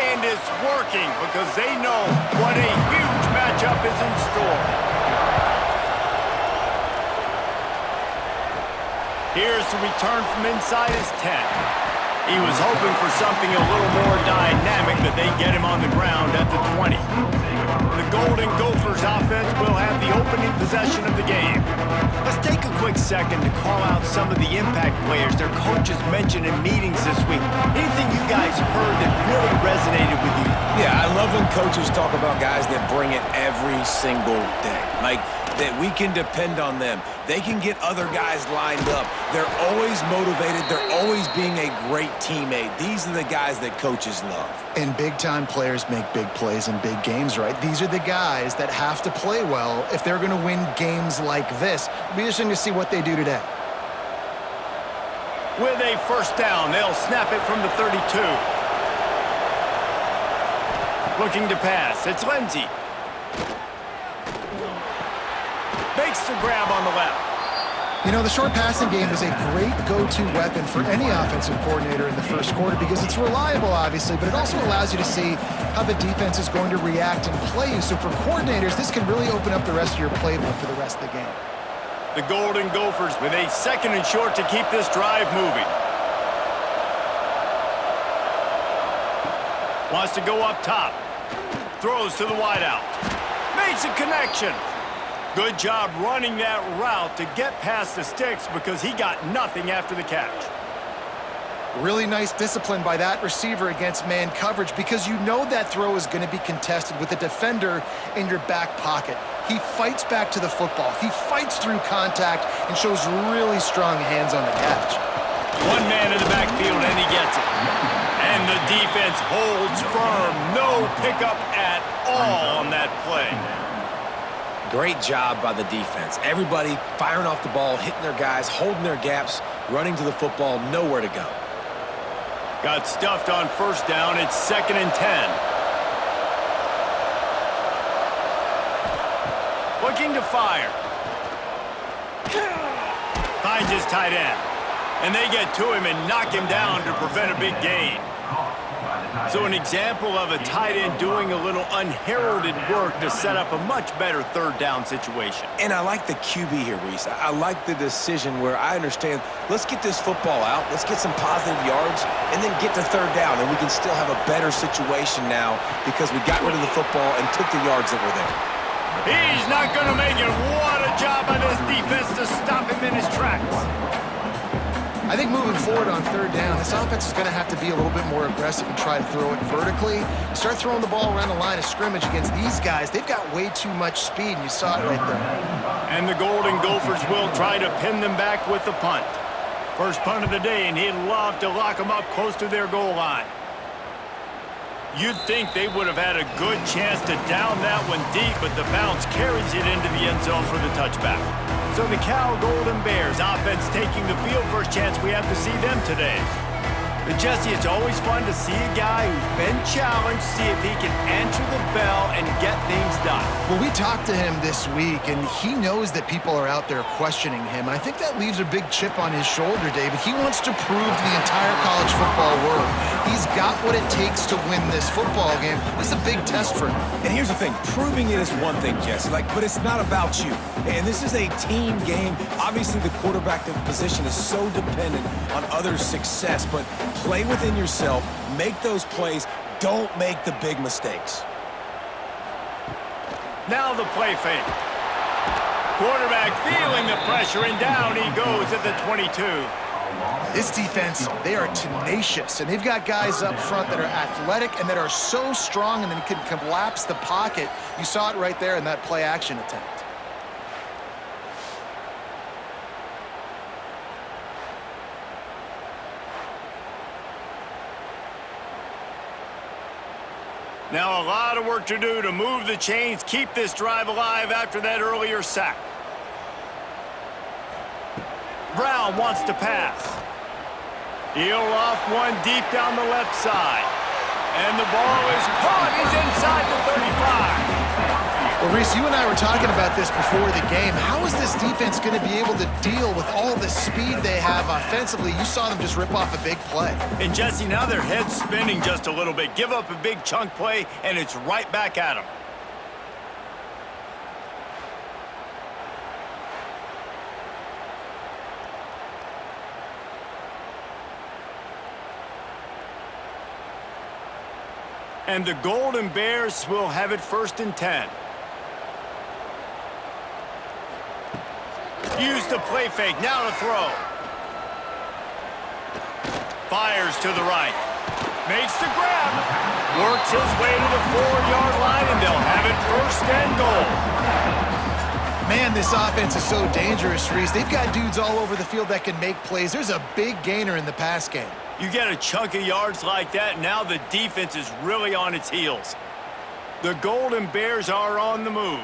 And it's working because they know what a huge matchup is in store. Here's the return from inside his 10. He was hoping for something a little more dynamic, but they get him on the ground at the 20. The Golden Gophers offense will have the opening possession of the game. Let's take a quick second to call out some of the impact players their coaches mentioned in meetings this week. Anything you guys heard that really resonated with you? Yeah, I love when coaches talk about guys that bring it every single day. Like, that we can depend on them. They can get other guys lined up. They're always motivated. They're always being a great teammate. These are the guys that coaches love. And big-time players make big plays in big games, right? These are the guys that have to play well if they're going to win games like this. It'll be interesting to see what they do today. With a first down, they'll snap it from the 32. Looking to pass, it's Lindsey. Makes the grab on the left. You know, the short passing game is a great go-to weapon for any offensive coordinator in the first quarter because it's reliable, obviously, but it also allows you to see how the defense is going to react and play you. So for coordinators, this can really open up the rest of your playbook for the rest of the game. The Golden Gophers with a second and short to keep this drive moving. Wants to go up top. Throws to the wideout. Makes a connection. Good job running that route to get past the sticks because he got nothing after the catch. Really nice discipline by that receiver against man coverage because you know that throw is going to be contested with a defender in your back pocket. He fights back to the football. He fights through contact and shows really strong hands on the catch. One man in the backfield and he gets it. And the defense holds firm. No pickup at all on that play. Great job by the defense. Everybody firing off the ball, hitting their guys, holding their gaps, running to the football, nowhere to go. Got stuffed on first down. It's 2nd and 10. Looking to fire. Finds his tight end. And they get to him and knock him down to prevent a big gain. So an example of a tight end doing a little unheralded work to set up a much better third down situation. And I like the QB here, Reese. I like the decision where I understand, let's get this football out, let's get some positive yards, and then get to third down, and we can still have a better situation now because we got rid of the football and took the yards that were there. He's not going to make it. What a job by this defense to stop him in his tracks. I think moving forward on third down, this offense is going to have to be a little bit more aggressive and try to throw it vertically. Start throwing the ball around the line of scrimmage against these guys. They've got way too much speed, and you saw it right there. And the Golden Gophers will try to pin them back with the punt. First punt of the day, and he'd love to lock them up close to their goal line. You'd think they would have had a good chance to down that one deep, but the bounce carries it into the end zone for the touchback. So the Cal Golden Bears offense taking the field. First chance we have to see them today. But Jesse, it's always fun to see a guy who's been challenged, see if he can answer the bell and get things done. Well, we talked to him this week, and he knows that people are out there questioning him. I think that leaves a big chip on his shoulder, David. He wants to prove to the entire college football world he's got what it takes to win this football game. This is a big test for him. And here's the thing, proving it is one thing, Jesse, but it's not about you. And this is a team game. Obviously, the quarterback position is so dependent on others' success, but play within yourself, make those plays, don't make the big mistakes. Now the play fake. Quarterback feeling the pressure, and down he goes at the 22. This defense, they are tenacious, and they've got guys up front that are athletic and that are so strong and then can collapse the pocket. You saw it right there in that play action attempt. Now a lot of work to do to move the chains, keep this drive alive after that earlier sack. Brown wants to pass. He'll off one deep down the left side. And the ball is caught. He's inside the 35. Well, Reese, you and I were talking about this before the game. How is this defense going to be able to deal with all the speed they have offensively? You saw them just rip off a big play. And Jesse, now their head's spinning just a little bit. Give up a big chunk play, and it's right back at them. And the Golden Bears will have it 1st and 10. Use the play fake, now to throw. Fires to the right. Makes the grab. Works his way to the 4-yard line, and they'll have it 1st and goal. Man, this offense is so dangerous, Reese. They've got dudes all over the field that can make plays. There's a big gainer in the pass game. You get a chunk of yards like that, now the defense is really on its heels. The Golden Bears are on the move.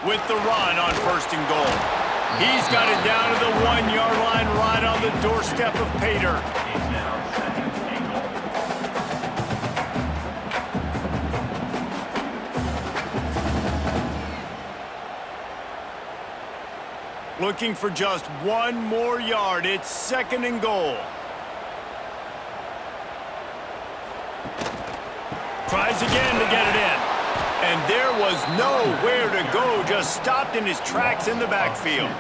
With the run on 1st and goal. He's got it down to the 1-yard line right on the doorstep of Pater. Looking for just 1 more yard. It's 2nd and goal. Tries again to get it in. And there was nowhere to go. Just stopped in his tracks in the backfield.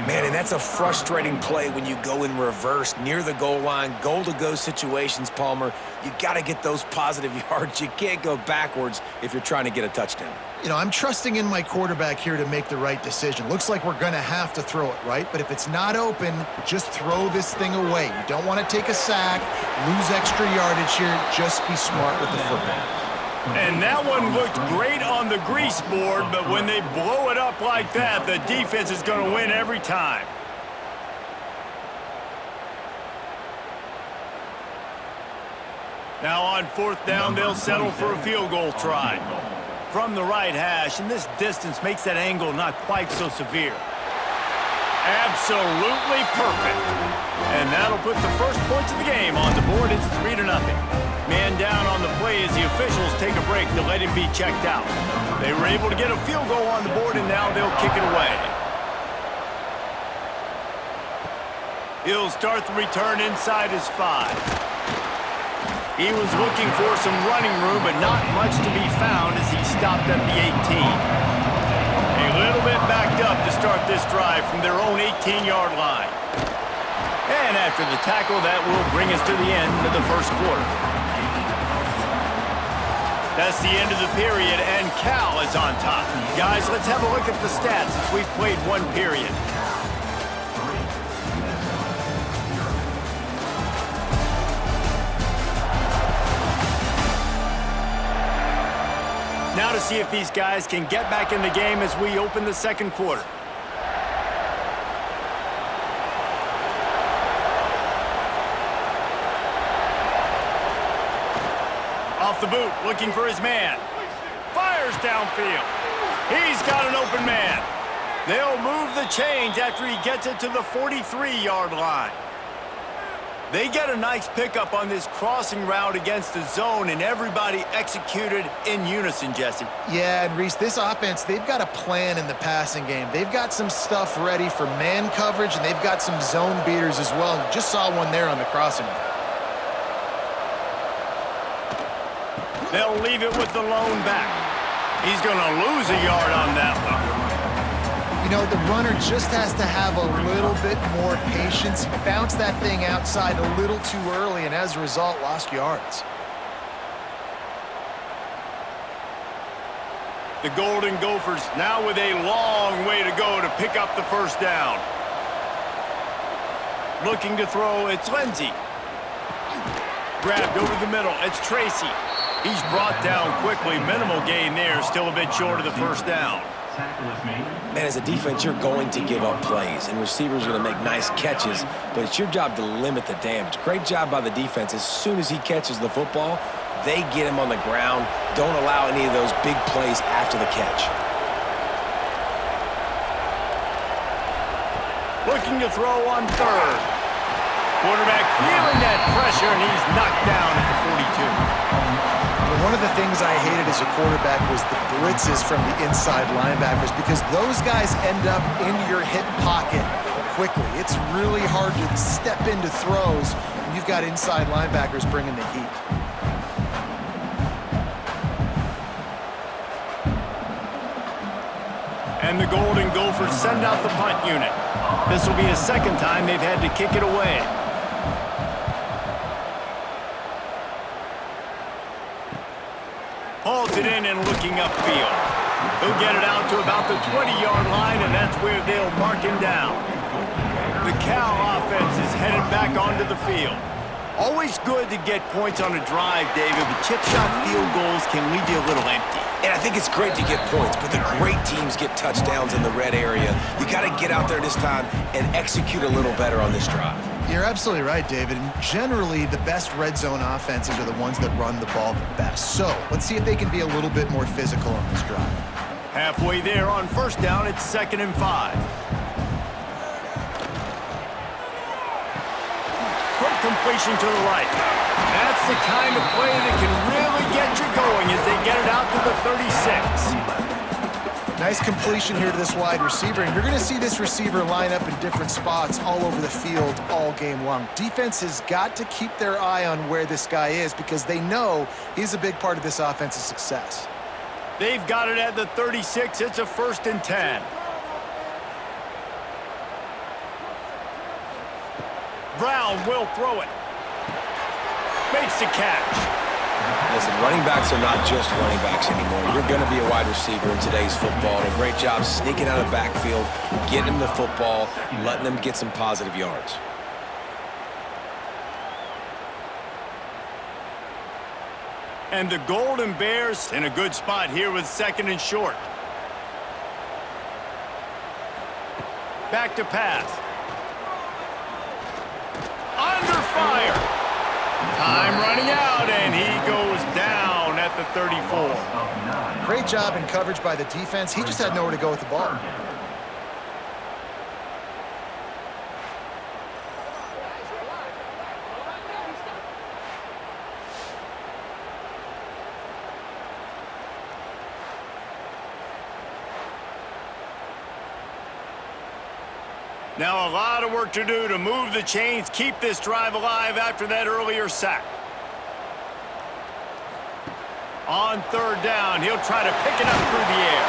Man, and that's a frustrating play when you go in reverse near the goal line, goal-to-go situations, Palmer. You got to get those positive yards. You can't go backwards if you're trying to get a touchdown. You know, I'm trusting in my quarterback here to make the right decision. Looks like we're going to have to throw it, right? But if it's not open, just throw this thing away. You don't want to take a sack, lose extra yardage here. Just be smart with the football. And that one looked great on the grease board, but when they blow it up like that, the defense is going to win every time. Now on 4th down, they'll settle for a field goal try. From the right hash, and this distance makes that angle not quite so severe. Absolutely perfect. And that'll put the first points of the game on the board. It's 3-0. Man down on the play as the officials take a break to let him be checked out. They were able to get a field goal on the board, and now they'll kick it away. He'll start the return inside his 5. He was looking for some running room, but not much to be found as he stopped at the 18. A little bit backed up to start this drive from their own 18-yard line. And after the tackle, that will bring us to the end of the first quarter. That's the end of the period, and Cal is on top. Guys, let's have a look at the stats as we've played 1 period. Now to see if these guys can get back in the game as we open the second quarter. Off the boot, looking for his man. Fires downfield. He's got an open man. They'll move the chains after he gets it to the 43-yard line. They get a nice pickup on this crossing route against the zone, and everybody executed in unison, Jesse. Yeah, and Reese, this offense, they've got a plan in the passing game. They've got some stuff ready for man coverage, and they've got some zone beaters as well. You just saw one there on the crossing route. They'll leave it with the lone back. He's going to lose a yard on that one. You know, the runner just has to have a little bit more patience. He bounced that thing outside a little too early, and as a result, lost yards. The Golden Gophers now with a long way to go to pick up the first down. Looking to throw, it's Lindsey. Grabbed over the middle, it's Tracy. He's brought down quickly. Minimal gain there, still a bit short of the first down. Man, as a defense, you're going to give up plays, and receivers are going to make nice catches, but it's your job to limit the damage. Great job by the defense. As soon as he catches the football, they get him on the ground. Don't allow any of those big plays after the catch. Looking to throw on 3rd. Quarterback feeling that pressure, and he's knocked down at the 42. One of the things I hated as a quarterback was the blitzes from the inside linebackers because those guys end up in your hip pocket quickly. It's really hard to step into throws when you've got inside linebackers bringing the heat. And the Golden Gophers send out the punt unit. This will be the second time they've had to kick it away. Hauls it in and looking upfield. He'll get it out to about the 20-yard line, and that's where they'll mark him down. The Cal offense is headed back onto the field. Always good to get points on a drive, David, but chip shot field goals can leave you a little empty. And I think it's great to get points, but the great teams get touchdowns in the red area. You got to get out there this time and execute a little better on this drive. You're absolutely right, David. And generally, the best red zone offenses are the ones that run the ball the best. So let's see if they can be a little bit more physical on this drive. Halfway there on first down, it's 2nd and 5. Quick completion to the right. That's the kind of play that can really get you going as they get it out to the 36. Nice completion here to this wide receiver, and you're going to see this receiver line up in different spots all over the field all game long. Defense has got to keep their eye on where this guy is because they know he's a big part of this offense's success. They've got it at the 36. It's a 1st and 10. Brown will throw it. Makes the catch. Listen, running backs are not just running backs anymore. You're going to be a wide receiver in today's football. And a great job sneaking out of the backfield, getting them the football, letting them get some positive yards. And the Golden Bears in a good spot here with 2nd and short. Back to pass. Under fire. Time running out, and he goes down at the 34. Great job in coverage by the defense. He just had nowhere to go with the ball. Now a lot of work to do to move the chains, keep this drive alive after that earlier sack. On 3rd down, he'll try to pick it up through the air.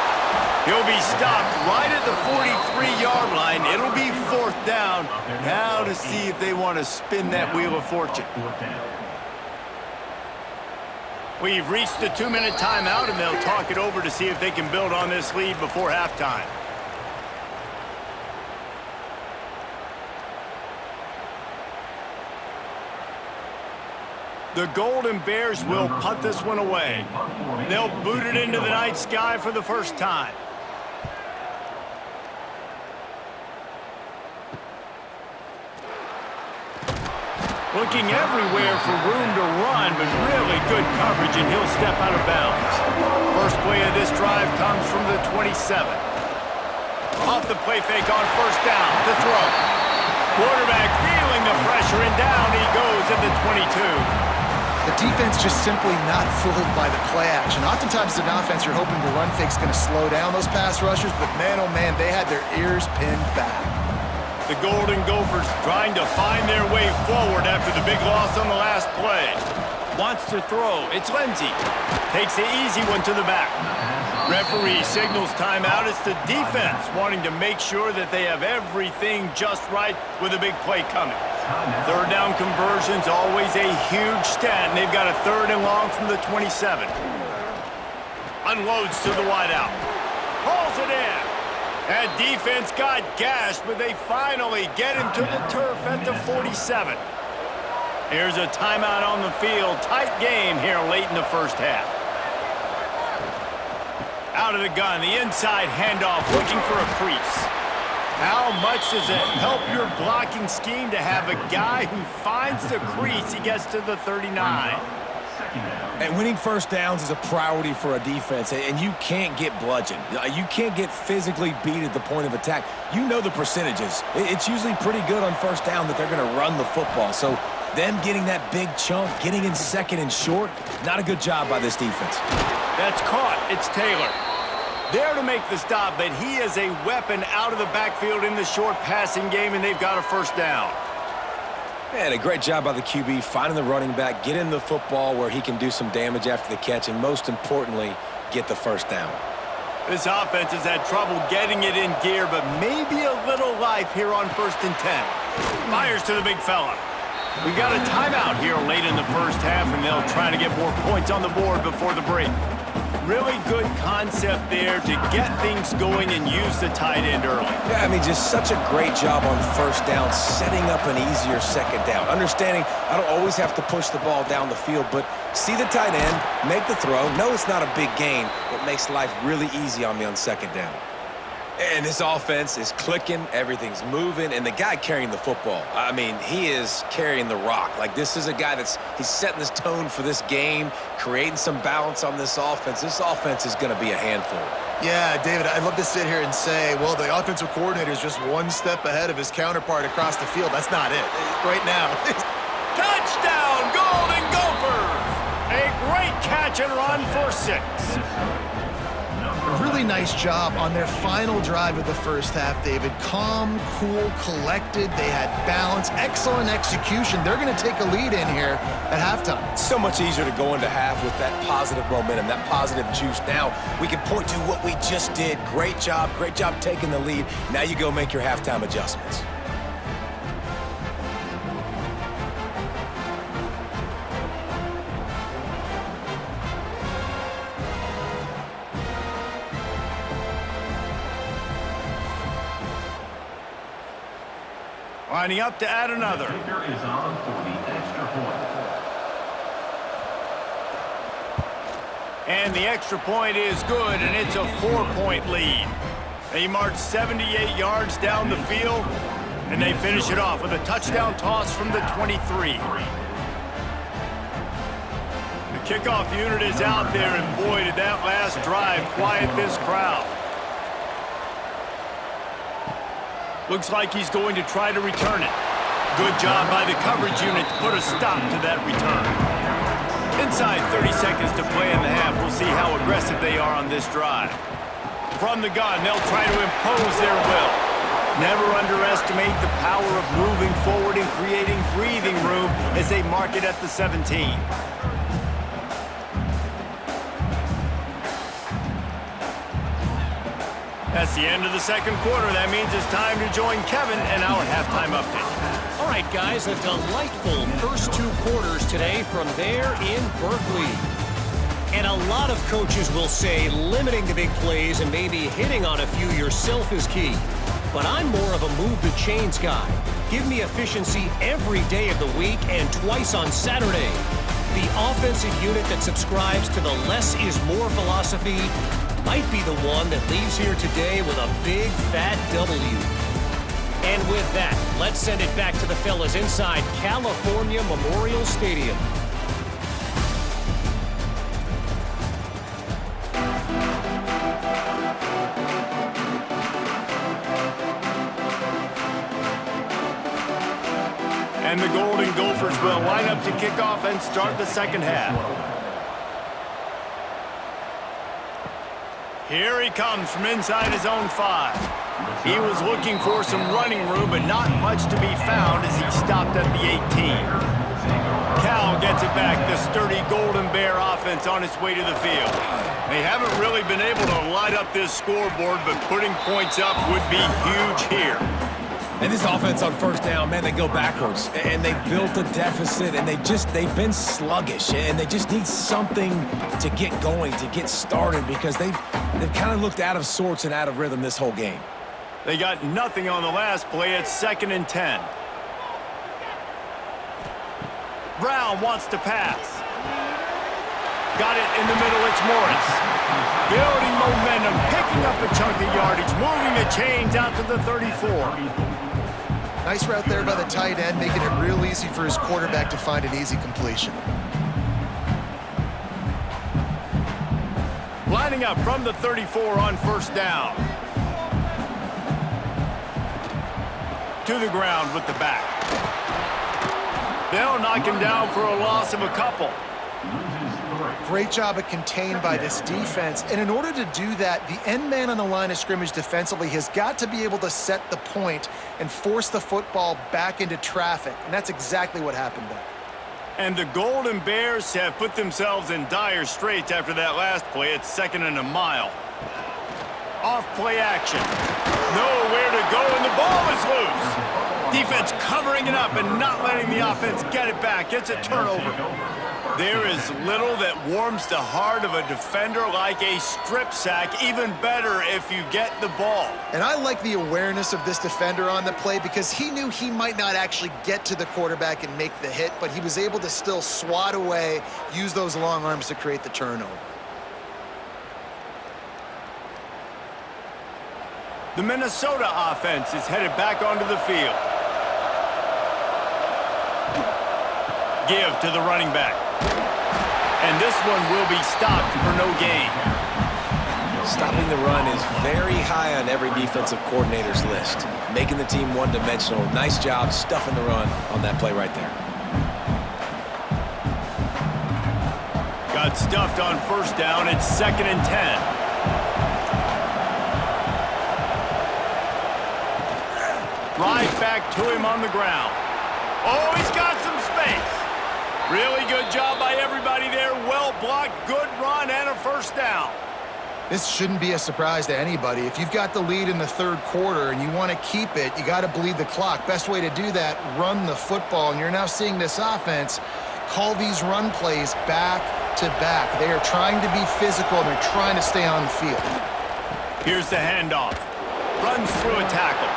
He'll be stopped right at the 43-yard line. It'll be 4th down. Now to see if they want to spin that wheel of fortune. We've reached the 2-minute timeout, and they'll talk it over to see if they can build on this lead before halftime. The Golden Bears will punt this one away. They'll boot it into the night sky for the first time. Looking everywhere for room to run, but really good coverage, and he'll step out of bounds. First play of this drive comes from the 27. Off the play fake on 1st down, the throw. Quarterback feeling the pressure, and down he goes at the 22. The defense just simply not fooled by the play action. Oftentimes, as an offense, you're hoping the run fake's going to slow down those pass rushers, but man, oh man, they had their ears pinned back. The Golden Gophers trying to find their way forward after the big loss on the last play. Wants to throw. It's Lindsey. Takes the easy one to the back. Referee signals timeout. It's the defense wanting to make sure that they have everything just right with a big play coming. 3rd down conversion's always a huge stat, and they've got a 3rd and long from the 27. Unloads to the wideout. Hauls it in. That defense got gashed, but they finally get him to the turf at the 47. Here's a timeout on the field. Tight game here late in the first half. Out of the gun, the inside handoff, looking for a crease. How much does it help your blocking scheme to have a guy who finds the crease? He gets to the 39. And winning first downs is a priority for a defense, and you can't get bludgeoned. You can't get physically beat at the point of attack. You know the percentages. It's usually pretty good on first down that they're going to run the football. So them getting that big chunk, getting in second and short, not a good job by this defense. That's caught. It's Taylor. There to make the stop, but he is a weapon out of the backfield in the short passing game, and they've got a first down. Man, a great job by the QB finding the running back, getting the football where he can do some damage after the catch, and most importantly, get the first down. This offense has had trouble getting it in gear, but maybe a little life here on 1st and 10. Fires to the big fella. We got a timeout here late in the first half, and they'll try to get more points on the board before the break. Really good concept there to get things going and use the tight end early. Yeah, I mean, just such a great job on first down, setting up an easier second down. Understanding I don't always have to push the ball down the field, but see the tight end, make the throw. No, it's not a big gain, but makes life really easy on me on second down. And this offense is clicking, everything's moving, and the guy carrying the football, I mean, he is carrying the rock. Like, this is a guy he's setting this tone for this game, creating some balance on this offense. This offense is going to be a handful. Yeah, David, I'd love to sit here and say, well, the offensive coordinator is just one step ahead of his counterpart across the field. That's not it. Right now. Touchdown, Golden Gophers! A great catch and run for 6. Really nice job on their final drive of the first half, David. Calm, cool, collected. They had balance, excellent execution. They're going to take a lead in here at halftime. It's so much easier to go into half with that positive momentum, that positive juice. Now we can point to what we just did. Great job taking the lead. Now you go make your halftime adjustments. Lining up to add another. And the extra point is good, and it's a 4-point lead. They march 78 yards down the field, and they finish it off with a touchdown toss from the 23. The kickoff unit is out there, and boy, did that last drive quiet this crowd. Looks like he's going to try to return it. Good job by the coverage unit to put a stop to that return. Inside 30 seconds to play in the half. We'll see how aggressive they are on this drive. From the gun, they'll try to impose their will. Never underestimate the power of moving forward and creating breathing room as they mark it at the 17. That's the end of the second quarter. That means it's time to join Kevin and our halftime update. All right, guys, a delightful first 2 quarters today from there in Berkeley. And a lot of coaches will say limiting the big plays and maybe hitting on a few yourself is key. But I'm more of a move the chains guy. Give me efficiency every day of the week and twice on Saturday. The offensive unit that subscribes to the less is more philosophy might be the one that leaves here today with a big fat W. And with that, let's send it back to the fellas inside California Memorial Stadium. And the Golden Gophers will line up to kick off and start the second half. Here he comes from inside his own 5. He was looking for some running room, but not much to be found as he stopped at the 18. Cal gets it back, the sturdy Golden Bear offense on its way to the field. They haven't really been able to light up this scoreboard, but putting points up would be huge here. And this offense on first down, man, they go backwards. And they've built a deficit, and they've been sluggish. And they just need something to get going, to get started, because they've kind of looked out of sorts and out of rhythm this whole game. They got nothing on the last play. It's 2nd and 10. Brown wants to pass. Got it in the middle. It's Morris. Building momentum, picking up a chunk of yardage, moving the chains out to the 34. Nice route there by the tight end, making it real easy for his quarterback to find an easy completion. Lining up from the 34 on first down. To the ground with the back. They'll knock him down for a loss of a couple. Great job of contained by this defense. And in order to do that, the end man on the line of scrimmage defensively has got to be able to set the point and force the football back into traffic. And that's exactly what happened there. And the Golden Bears have put themselves in dire straits after that last play. It's 2nd and a mile. Off play action. Nowhere to go, and the ball is loose. Defense covering it up and not letting the offense get it back. It's a turnover. There is little that warms the heart of a defender like a strip sack. Even better if you get the ball. And I like the awareness of this defender on the play because he knew he might not actually get to the quarterback and make the hit, but he was able to still swat away, use those long arms to create the turnover. The Minnesota offense is headed back onto the field. Give to the running back. And this one will be stopped for no gain. Stopping the run is very high on every defensive coordinator's list. Making the team one-dimensional. Nice job stuffing the run on that play right there. Got stuffed on first down. It's 2nd and 10. Right back to him on the ground. Oh, he's got some space. Really good job by everybody there. Well blocked, good run, and a first down. This shouldn't be a surprise to anybody. If you've got the lead in the third quarter and you want to keep it, you got to bleed the clock. Best way to do that, run the football. And you're now seeing this offense call these run plays back to back. They are trying to be physical, and they're trying to stay on the field. Here's the handoff. Runs through a tackle.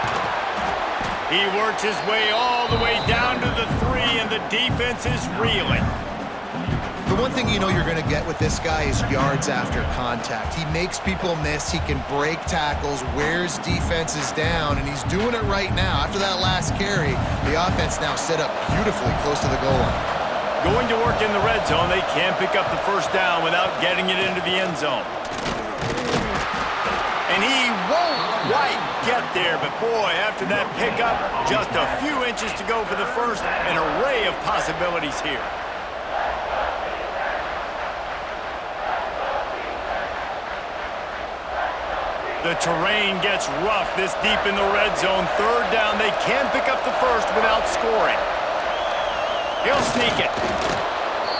He works his way all the way down to the 3, and the defense is reeling. The one thing you know you're going to get with this guy is yards after contact. He makes people miss. He can break tackles, wears defenses down, and he's doing it right now. After that last carry, the offense now set up beautifully close to the goal line. Going to work in the red zone, they can't pick up the first down without getting it into the end zone. And he won't quite get there, but boy, after that pickup, just a few inches to go for the first, an array of possibilities here. The terrain gets rough this deep in the red zone. Third down, they can pick up the first without scoring. He'll sneak it.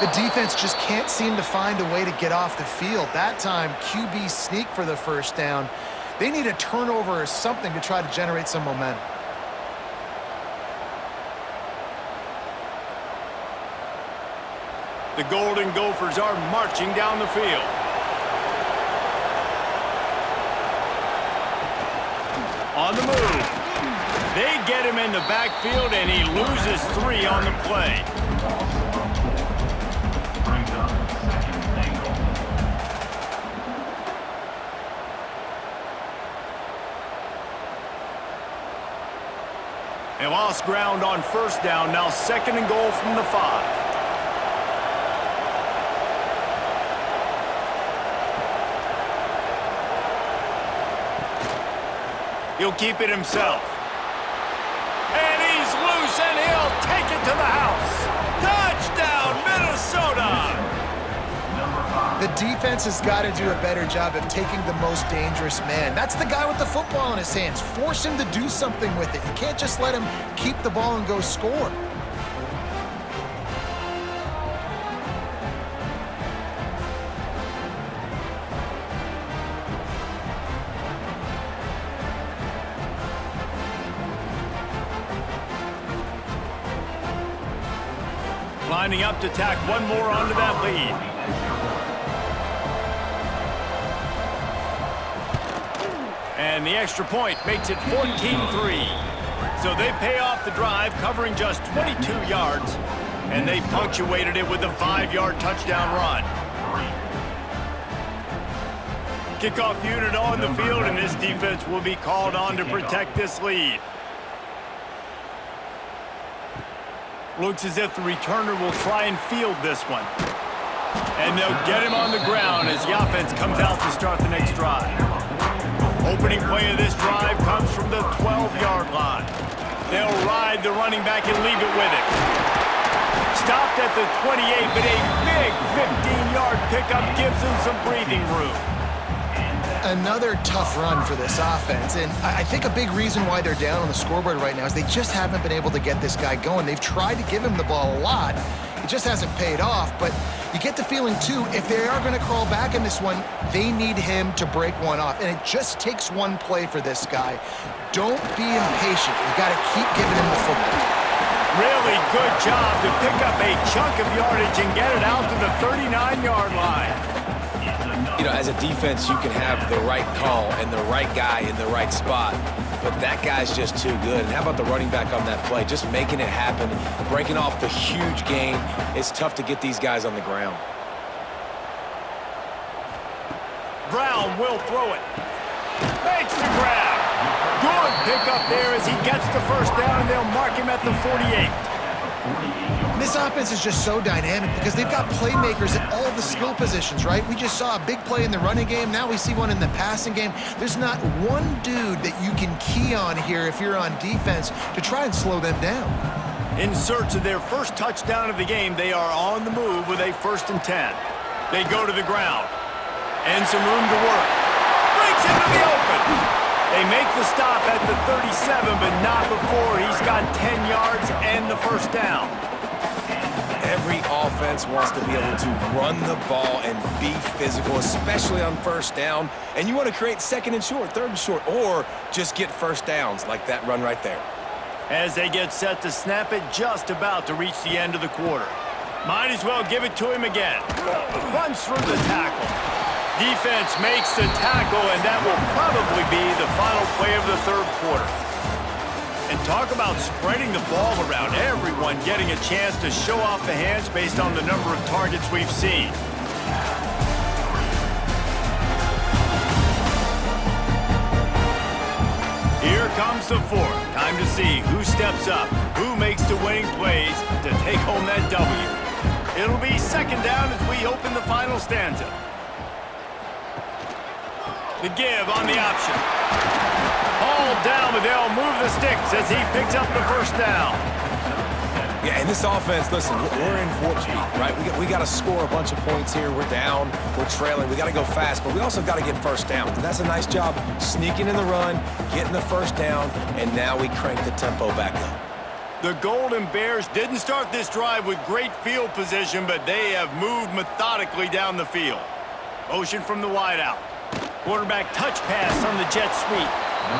The defense just can't seem to find a way to get off the field. That time, QB sneak for the first down. They need a turnover or something to try to generate some momentum. The Golden Gophers are marching down the field. On the move. They get him in the backfield, and he loses 3 on the play. They lost ground on first down, now 2nd and goal from the 5. He'll keep it himself. And he's loose, and he'll take it to the house. Touchdown, Minnesota! The defense has got to do a better job of taking the most dangerous man. That's the guy with the football in his hands. Force him to do something with it. You can't just let him keep the ball and go score. Lining up to tack one more onto that lead. And the extra point makes it 14-3. So they pay off the drive, covering just 22 yards, and they punctuated it with a 5-yard touchdown run. Kickoff unit on the field, and this defense will be called on to protect this lead. Looks as if the returner will try and field this one. And they'll get him on the ground as the offense comes out to start the next drive. Opening play of this drive comes from the 12-yard line. They'll ride the running back and leave it with him. Stopped at the 28, but a big 15-yard pickup gives him some breathing room. Another tough run for this offense, and I think a big reason why they're down on the scoreboard right now is they just haven't been able to get this guy going. They've tried to give him the ball a lot. It just hasn't paid off, but you get the feeling, too, if they are going to crawl back in this one, they need him to break one off, and it just takes one play for this guy. Don't be impatient. You got to keep giving him the football. Really good job to pick up a chunk of yardage and get it out to the 39-yard line. You know, as a defense, you can have the right call and the right guy in the right spot, but that guy's just too good. And how about the running back on that play? Just making it happen, breaking off the huge gain. It's tough to get these guys on the ground. Brown will throw it. Makes the grab. Good pickup there as he gets the first down, and they'll mark him at the 48. This offense is just so dynamic because they've got playmakers at all the skill positions, right? We just saw a big play in the running game. Now we see one in the passing game. There's not one dude that you can key on here if you're on defense to try and slow them down. In search of their first touchdown of the game, they are on the move with a 1st and 10. They go to the ground. And some room to work. Breaks into the open. They make the stop at the 37, but not before he's got 10 yards and the first down. Every offense wants to be able to run the ball and be physical, especially on first down. And you want to create 2nd and short, 3rd and short, or just get first downs like that run right there. As they get set to snap it, just about to reach the end of the quarter. Might as well give it to him again. Runs through the tackle. Defense makes the tackle, and that will probably be the final play of the 3rd quarter. And talk about spreading the ball around, everyone getting a chance to show off the hands based on the number of targets we've seen. Here comes the 4th. Time to see who steps up, who makes the winning plays to take home that W. It'll be 2nd down as we open the final stanza. The give on the option. Ball down, but they'll move the sticks as he picks up the first down. Yeah, and this offense, listen, we're in warp speed, right? We got to score a bunch of points here. We're down, we're trailing. We got to go fast, but we also got to get first down. And that's a nice job sneaking in the run, getting the first down, and now we crank the tempo back up. The Golden Bears didn't start this drive with great field position, but they have moved methodically down the field. Motion from the wideout. Quarterback touch pass on the jet sweep.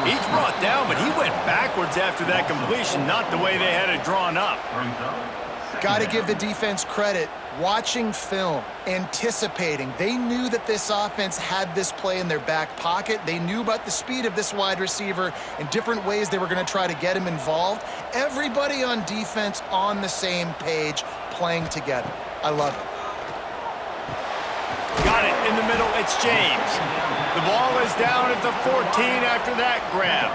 He's brought down, but he went backwards after that completion, not the way they had it drawn up. Got to give the defense credit. Watching film, anticipating. They knew that this offense had this play in their back pocket. They knew about the speed of this wide receiver and different ways they were going to try to get him involved. Everybody on defense on the same page, playing together. I love it. Got it in the middle. It's James. The ball is down at the 14 after that grab.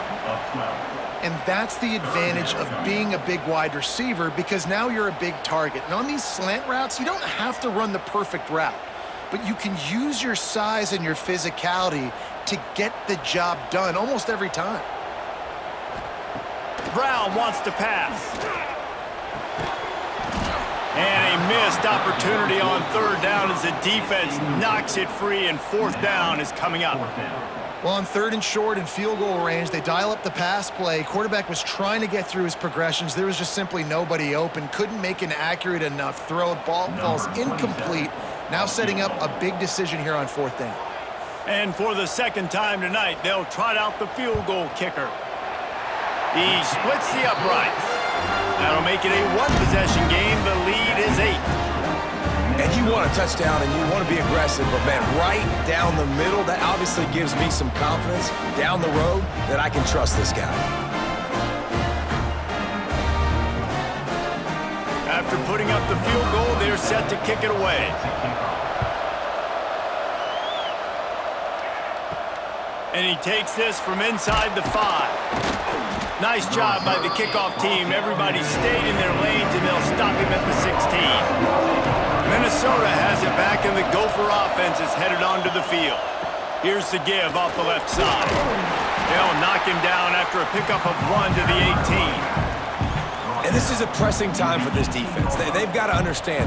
And that's the advantage of being a big wide receiver because now you're a big target. And on these slant routes, you don't have to run the perfect route, but you can use your size and your physicality to get the job done almost every time. Brown wants to pass. And a missed opportunity on 3rd down as the defense knocks it free, and 4th down is coming up. Well, on 3rd and short and field goal range, they dial up the pass play. Quarterback was trying to get through his progressions. There was just simply nobody open. Couldn't make an accurate enough throw. Ball falls incomplete. Now setting up a big decision here on 4th down. And for the 2nd time tonight, they'll trot out the field goal kicker. He splits the uprights. That'll make it a 1-possession game. The lead is 8. And you want a touchdown and you want to be aggressive, but man, right down the middle, that obviously gives me some confidence down the road that I can trust this guy. After putting up the field goal, they're set to kick it away. And he takes this from inside the 5. Nice job by the kickoff team. Everybody stayed in their lanes, and they'll stop him at the 16. Minnesota has it back, and the Gopher offense is headed onto the field. Here's the give off the left side. They'll knock him down after a pickup of 1 to the 18. And this is a pressing time for this defense. They've got to understand,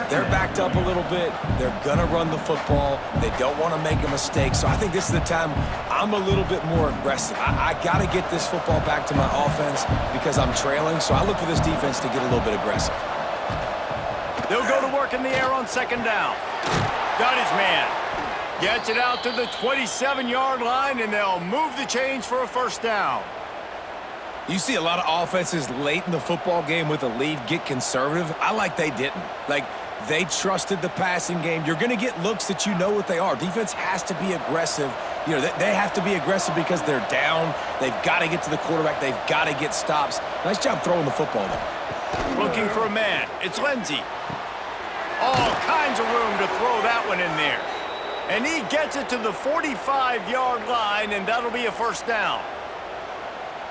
they're backed up a little bit. They're going to run the football. They don't want to make a mistake. So I think this is the time I'm a little bit more aggressive. I got to get this football back to my offense because I'm trailing. So I look for this defense to get a little bit aggressive. They'll go to work in the air on second down. Got his man. Gets it out to the 27-yard line, and they'll move the chains for a first down. You see a lot of offenses late in the football game with a lead get conservative. I like they didn't. Like, they trusted the passing game. You're going to get looks that you know what they are. Defense has to be aggressive. You know, they have to be aggressive because they're down. They've got to get to the quarterback. They've got to get stops. Nice job throwing the football there. Looking for a man. It's Lindsey. All kinds of room to throw that one in there. And he gets it to the 45-yard line, and that'll be a first down.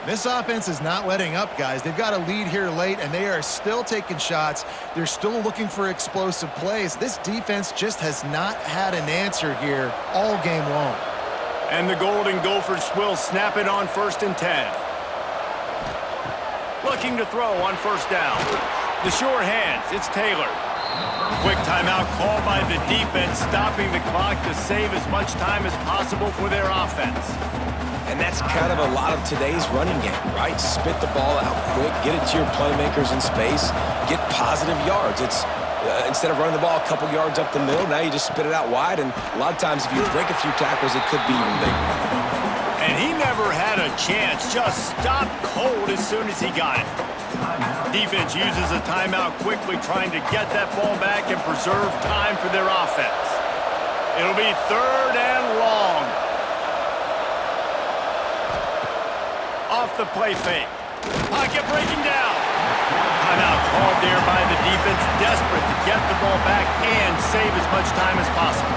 This offense is not letting up, guys. They've got a lead here late, and they are still taking shots. They're still looking for explosive plays. This defense just has not had an answer here all game long. And the Golden Gophers will snap it on 1st and 10. Looking to throw on first down. The sure hands, it's Taylor. Quick timeout called by the defense, stopping the clock to save as much time as possible for their offense. And that's kind of a lot of today's running game, right? Spit the ball out quick, get it to your playmakers in space, get positive yards. It's instead of running the ball a couple yards up the middle, now you just spit it out wide, and a lot of times if you break a few tackles, it could be even bigger. And he never had a chance, just stopped cold as soon as he got it. Defense uses a timeout quickly, trying to get that ball back and preserve time for their offense. It'll be 3rd and long. Off the play fake. Pocket breaking down. Timeout called there by the defense, desperate to get the ball back and save as much time as possible.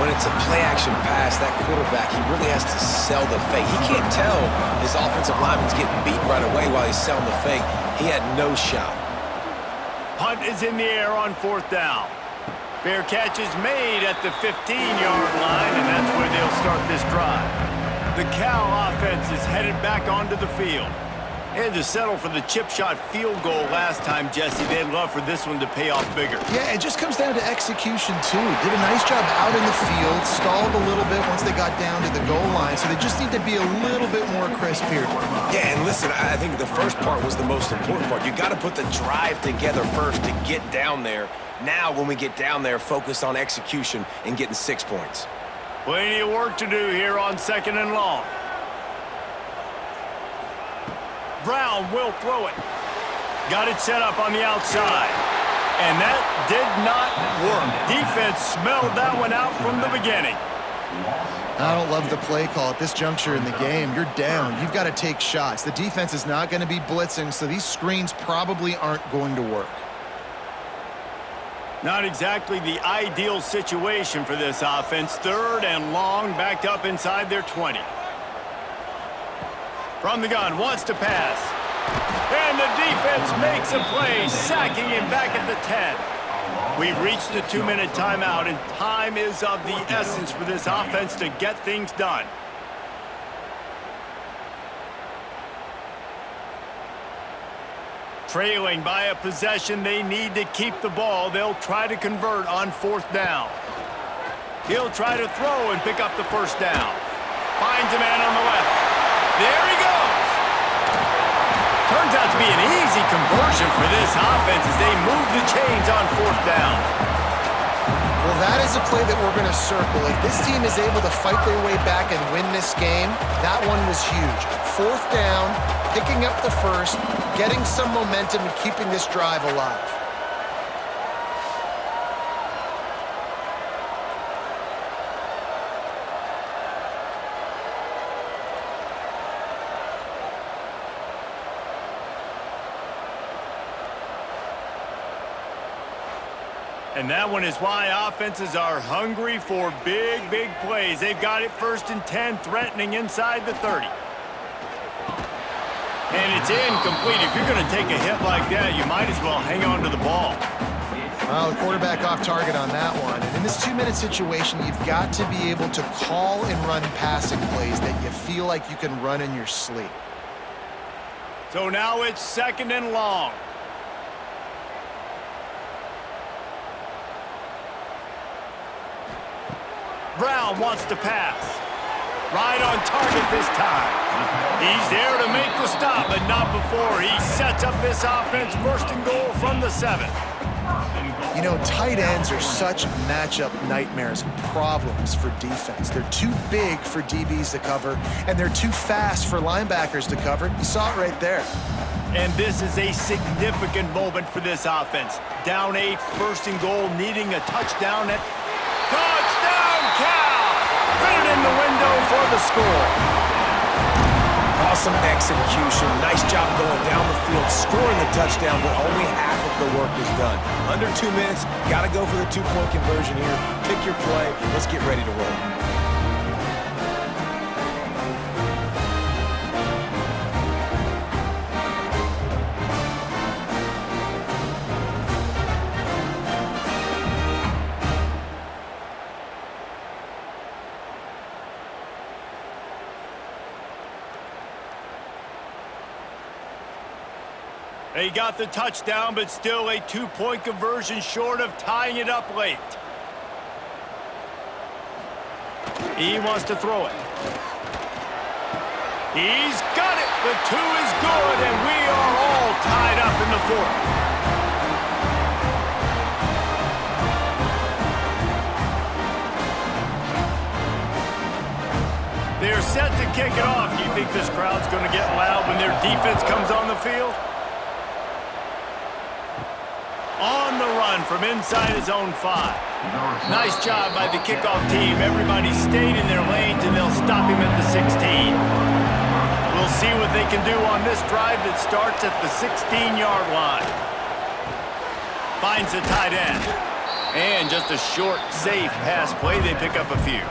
When it's a play-action pass, that quarterback, he really has to sell the fake. He can't tell his offensive lineman's getting beat right away while he's selling the fake. He had no shot. Punt is in the air on 4th down. Fair catch is made at the 15-yard line, and that's where they'll start this drive. The Cal offense is headed back onto the field. They had to settle for the chip shot field goal last time, Jesse. They'd love for this one to pay off bigger. Yeah, it just comes down to execution, too. Did a nice job out in the field, stalled a little bit once they got down to the goal line, so they just need to be a little bit more crisp here. Yeah, and listen, I think the first part was the most important part. You got to put the drive together first to get down there. Now, when we get down there, focus on execution and getting 6 points. Plenty of work to do here on 2nd and long. Brown will throw it. Got it set up on the outside. And that did not work. Defense smelled that one out from the beginning. I don't love the play call at this juncture in the game. You're down. You've got to take shots. The defense is not going to be blitzing, so these screens probably aren't going to work. Not exactly the ideal situation for this offense. 3rd and long, backed up inside their 20. From the gun, wants to pass. And the defense makes a play, sacking him back at the 10. We've reached the 2-minute timeout, and time is of the essence for this offense to get things done. Trailing by a possession, they need to keep the ball. They'll try to convert on 4th down. He'll try to throw and pick up the first down. Finds a man on the left. There he goes. Turns out to be an easy conversion for this offense as they move the chains on 4th down. Well, that is a play that we're going to circle. If this team is able to fight their way back and win this game, that one was huge. 4th down, picking up the first, getting some momentum and keeping this drive alive. And that one is why offenses are hungry for big, big plays. They've got it 1st and 10, threatening inside the 30. And it's incomplete. If you're going to take a hit like that, you might as well hang on to the ball. Well, the quarterback off target on that one. And in this 2-minute situation, you've got to be able to call and run passing plays that you feel like you can run in your sleep. So now it's 2nd and long. Brown wants to pass. Right on target this time. He's there to make the stop, but not before. He sets up this offense 1st and goal from the 7. You know, tight ends are such matchup nightmares and problems for defense. They're too big for DBs to cover, and they're too fast for linebackers to cover. You saw it right there. And this is a significant moment for this offense. Down 8, 1st and goal, needing a touchdown at... Touchdown, Cal! Fit it in the window for the score. Awesome execution. Nice job going down the field, scoring the touchdown, but only half of the work is done. Under 2 minutes, got to go for the 2-point conversion here. Pick your play. Let's get ready to roll. They got the touchdown, but still a 2-point conversion short of tying it up late. He wants to throw it. He's got it. The 2 is good, and we are all tied up in the 4th. They're set to kick it off. Do you think this crowd's going to get loud when their defense comes on the field? On the run from inside his own 5. Nice job by the kickoff team. Everybody stayed in their lanes, and they'll stop him at the 16. We'll see what they can do on this drive that starts at the 16-yard line. Finds the tight end. And just a short, safe pass play. They pick up a few.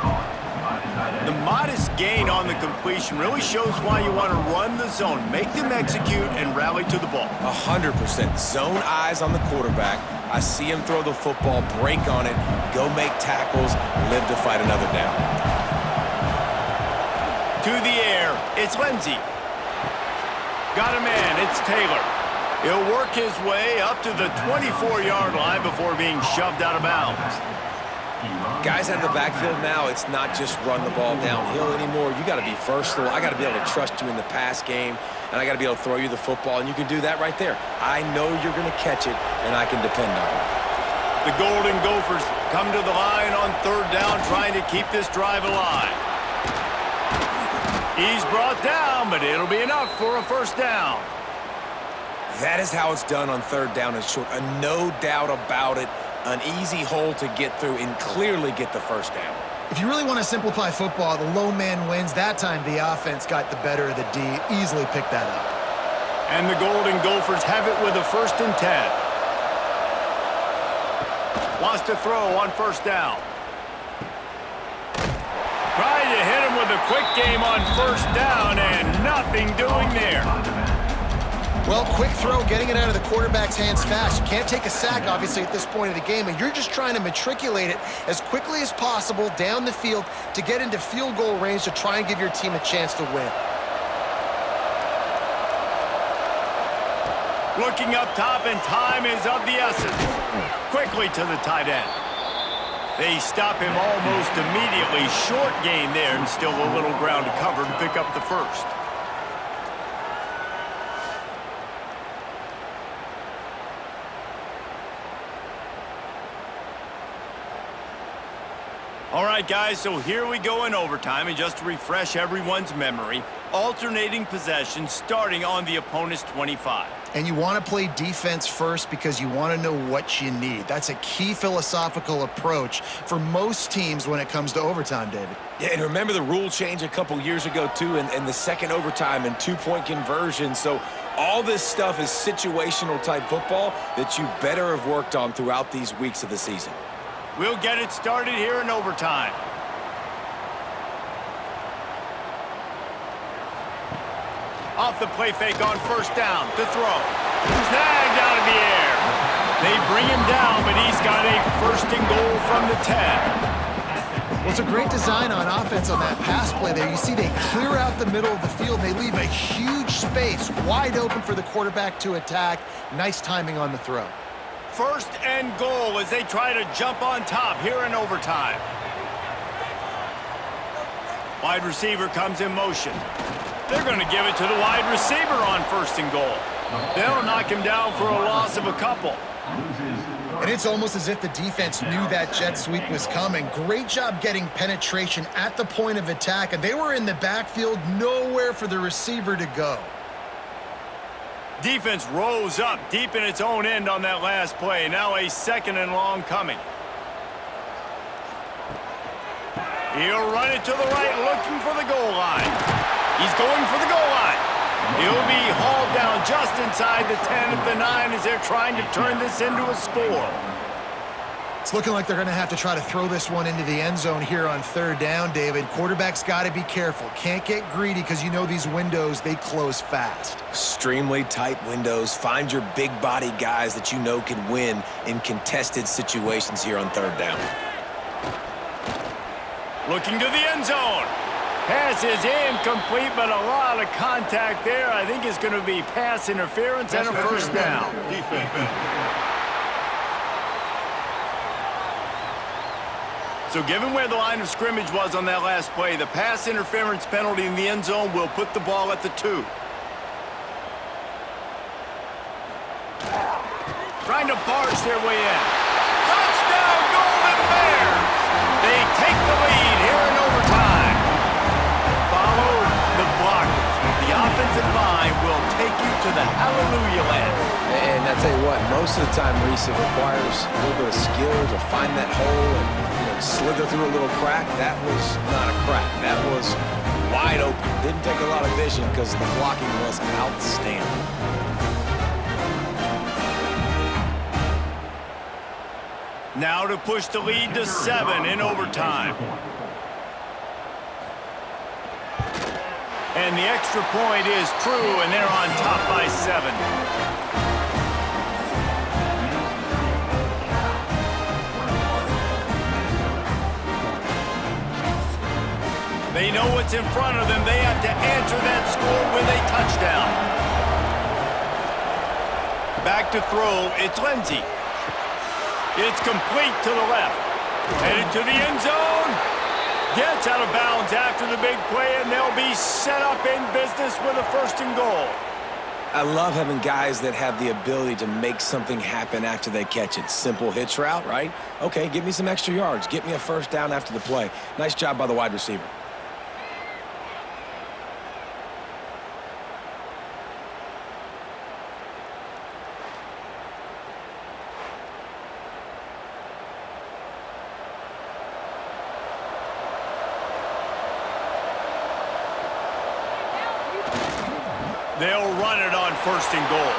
The modest gain on the completion really shows why you want to run the zone, make them execute, and rally to the ball. 100%. Zone eyes on the quarterback. I see him throw the football, break on it, go make tackles, live to fight another down. To the air, it's Lindsey. Got a man, it's Taylor. He'll work his way up to the 24-yard line before being shoved out of bounds. Guys out of the backfield now, it's not just run the ball downhill anymore. You got to be versatile. I got to be able to trust you in the pass game, and I got to be able to throw you the football, and you can do that right there. I know you're going to catch it, and I can depend on it. The Golden Gophers come to the line on 3rd down, trying to keep this drive alive. He's brought down, but it'll be enough for a 1st down. That is how it's done on 3rd down and short. No doubt about it. An easy hole to get through and clearly get the 1st down. If you really want to simplify football, the low man wins. That time the offense got the better of the D. Easily picked that up. And the Golden Gophers have it with a 1st and 10. Wants to throw on 1st down. Trying to hit him with a quick game on 1st down, and nothing doing there. Well, quick throw, getting it out of the quarterback's hands fast. You can't take a sack, obviously, at this point of the game, and you're just trying to matriculate it as quickly as possible down the field to get into field goal range to try and give your team a chance to win. Looking up top, and time is of the essence. Quickly to the tight end. They stop him almost immediately. Short gain there, and still a little ground to cover to pick up the 1st. All right, guys, so here we go in overtime, and just to refresh everyone's memory, alternating possession starting on the opponent's 25. And you want to play defense first because you want to know what you need. That's a key philosophical approach for most teams when it comes to overtime, David. Yeah, and remember the rule change a couple years ago, too, and the 2nd overtime and 2-point conversion. So all this stuff is situational type football that you better have worked on throughout these weeks of the season. We'll get it started here in overtime. Off the play fake on first down to throw. Snagged out of the air. They bring him down, but he's got a first and goal from the 10. Well, it's a great design on offense on that pass play there. You see they clear out the middle of the field. They leave a huge space wide open for the quarterback to attack. Nice timing on the throw. First and goal as they try to jump on top here in overtime. Wide receiver comes in motion. They're going to give it to the wide receiver on first and goal. They'll knock him down for a loss of a couple. And it's almost as if the defense knew that jet sweep was coming. Great job getting penetration at the point of attack, and they were in the backfield, nowhere for the receiver to go. Defense rose up deep in its own end on that last play. Now a second and long coming. He'll run it to the right, looking for the goal line. He's going for the goal line. He'll be hauled down just inside the 10 at the 9 as they're trying to turn this into a score. It's looking like they're going to have to try to throw this one into the end zone here on third down, David. Quarterback's got to be careful. Can't get greedy because you know these windows, they close fast. Extremely tight windows. Find your big body guys that you know can win in contested situations here on third down. Looking to the end zone. Pass is incomplete, but a lot of contact there. I think it's going to be pass interference and a first down. So given where the line of scrimmage was on that last play, the pass interference penalty in the end zone will put the ball at the 2. Trying to barge their way in. Touchdown, Golden Bears! They take the lead here in overtime. Follow the blockers. The offensive line will take you to the hallelujah land. And I tell you what, most of the time, Reese, it requires a little bit of skill to find that hole and slither through a little crack. That was not a crack. That was wide open. Didn't take a lot of vision because the blocking was outstanding. Now to push the lead to 7 in overtime. And the extra point is true, and they're on top by 7. They know what's in front of them. They have to answer that score with a touchdown. Back to throw, it's Lindsey. It's complete to the left. Headed to the end zone. Gets out of bounds after the big play, and they'll be set up in business with a first and goal. I love having guys that have the ability to make something happen after they catch it. Simple hitch route, right? Okay, give me some extra yards. Get me a first down after the play. Nice job by the wide receiver. They'll run it on first and goal.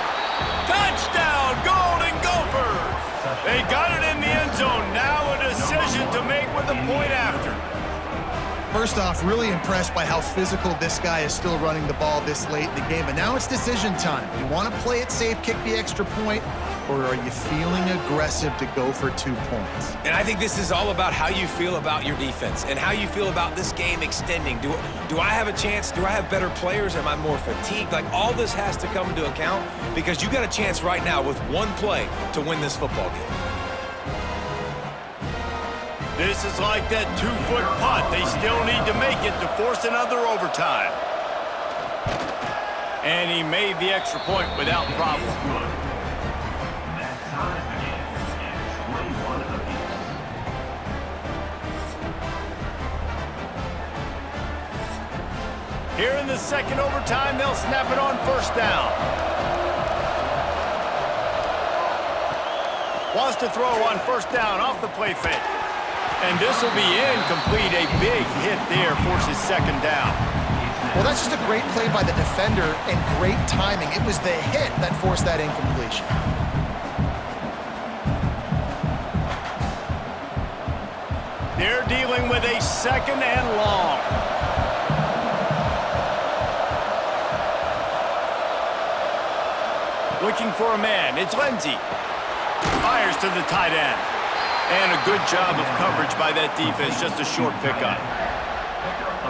Touchdown, Golden Gophers! They got it in the end zone. Now a decision to make with a point after. First off, really impressed by how physical this guy is still running the ball this late in the game. But now it's decision time. You want to play it safe, kick the extra point, or are you feeling aggressive to go for 2 points? And I think this is all about how you feel about your defense and how you feel about this game extending. Do I have a chance? Do I have better players? Am I more fatigued? Like, all this has to come into account because you got a chance right now with one play to win this football game. This is like that 2-foot putt. They still need to make it to force another overtime. And he made the extra point without problem. Here in the second overtime, they'll snap it on first down. Wants to throw on first down off the play fake. And this will be incomplete. A big hit there forces second down. Well, that's just a great play by the defender and great timing. It was the hit that forced that incompletion. They're dealing with a second and long. Looking for a man. It's Lindsey. Fires to the tight end. And a good job of coverage by that defense. Just a short pickup.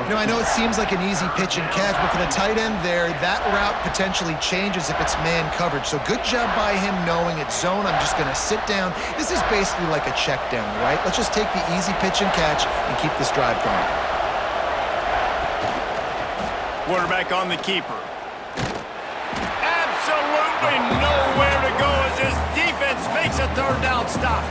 You know, I know it seems like an easy pitch and catch, but for the tight end there, that route potentially changes if it's man coverage. So good job by him knowing it's zone. I'm just going to sit down. This is basically like a check down, right? Let's just take the easy pitch and catch and keep this drive going. Quarterback on the keeper. Absolutely nowhere to go as this defense makes a third down stop.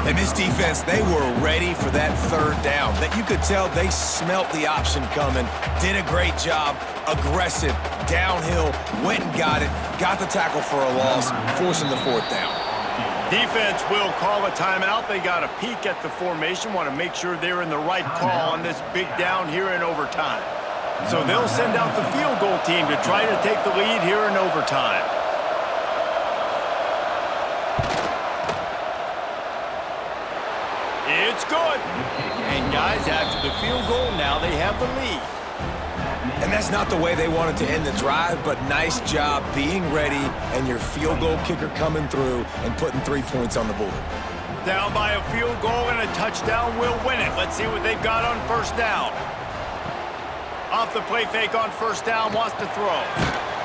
And this defense, they were ready for that third down. That you could tell they smelt the option coming, did a great job, aggressive, downhill, went and got it, got the tackle for a loss, forcing the fourth down. Defense will call a timeout. They got a peek at the formation, want to make sure they're in the right call on this big down here in overtime. So they'll send out the field goal team to try to take the lead here in overtime. It's good. And guys, after the field goal, now they have the lead. And that's not the way they wanted to end the drive, but nice job being ready and your field goal kicker coming through and putting 3 points on the board. Down by a field goal and a touchdown will win it. Let's see what they've got on first down. Off the play fake on first down, wants to throw.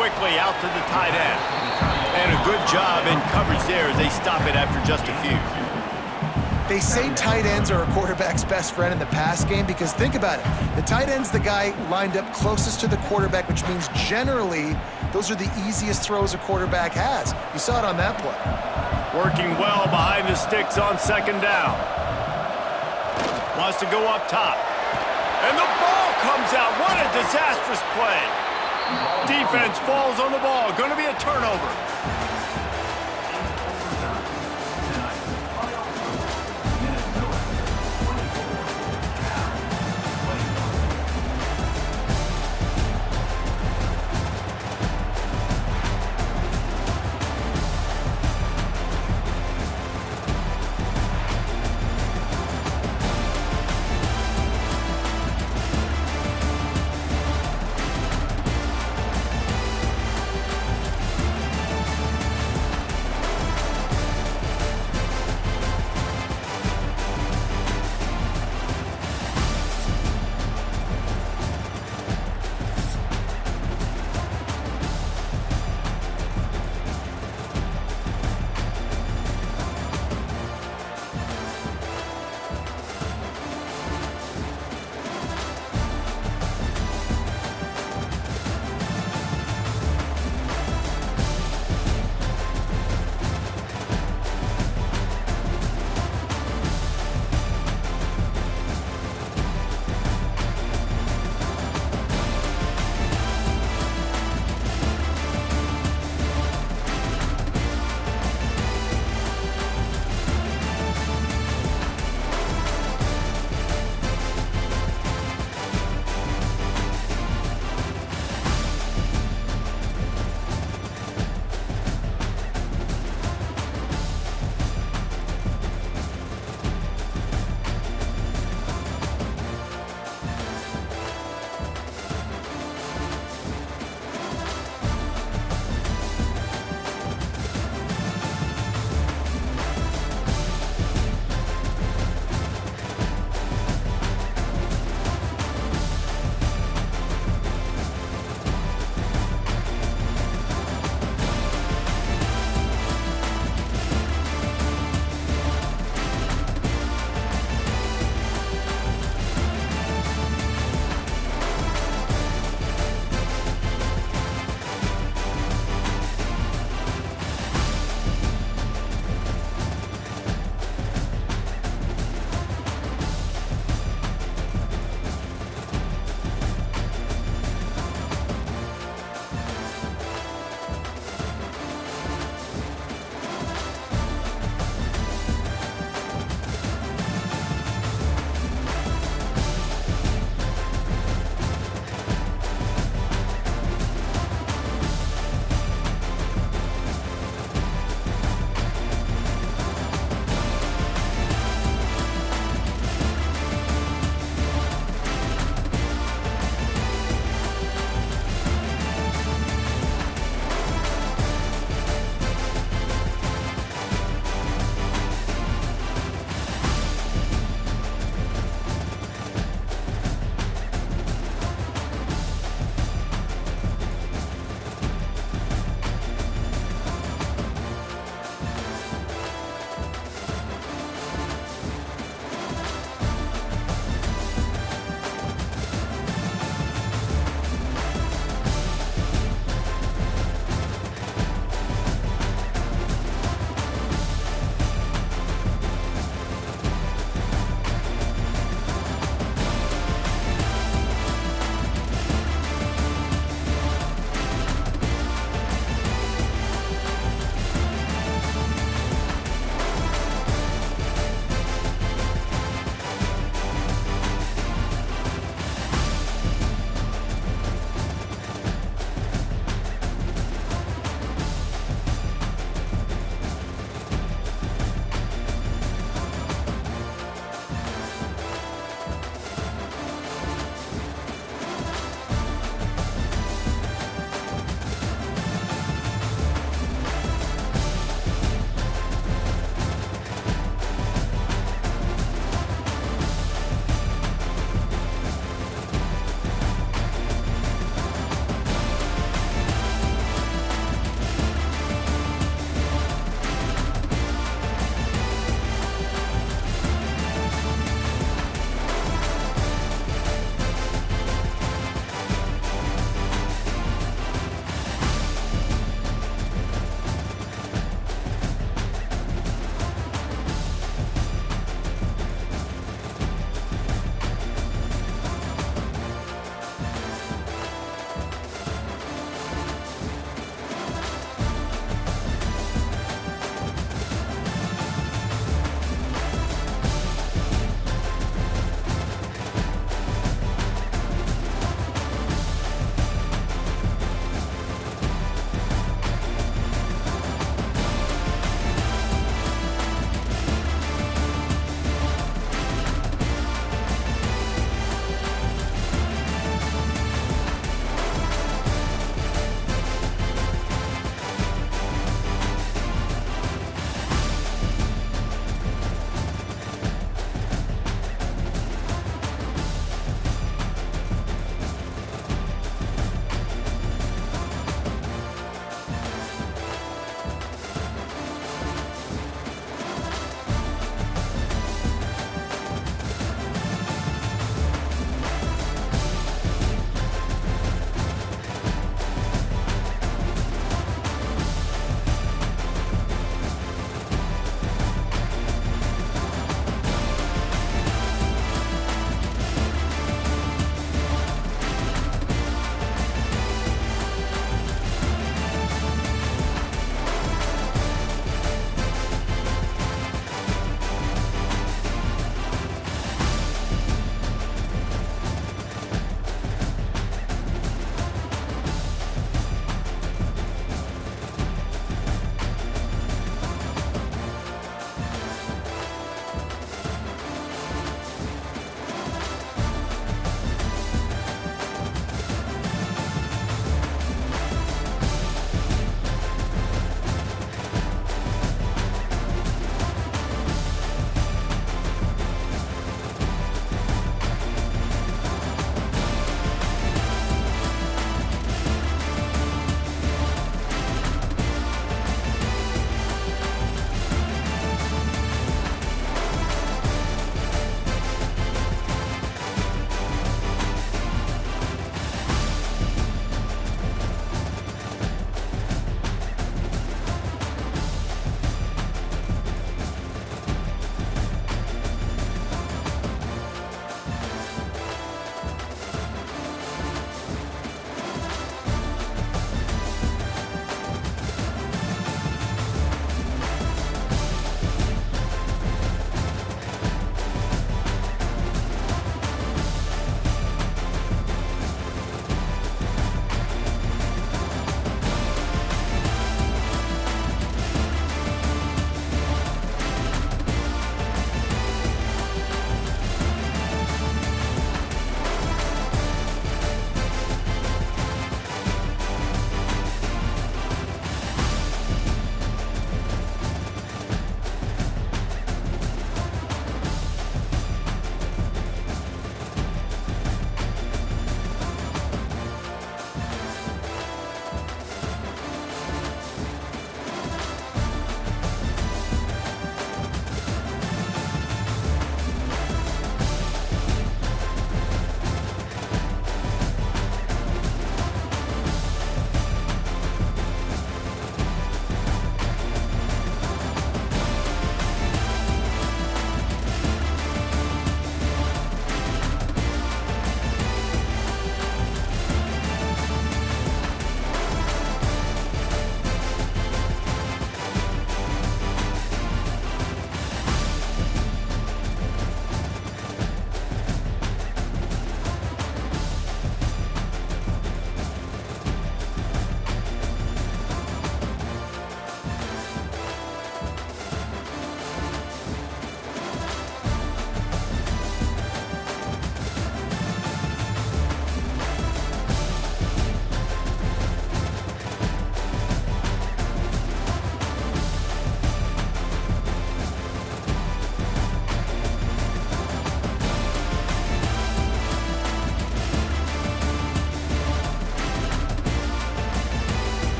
Quickly out to the tight end. And a good job in coverage there as they stop it after just a few. They say tight ends are a quarterback's best friend in the pass game because think about it. The tight end's the guy lined up closest to the quarterback, which means generally those are the easiest throws a quarterback has. You saw it on that play. Working well behind the sticks on second down. Wants to go up top. And the ball comes out. What a disastrous play. Defense falls on the ball. Going to be a turnover.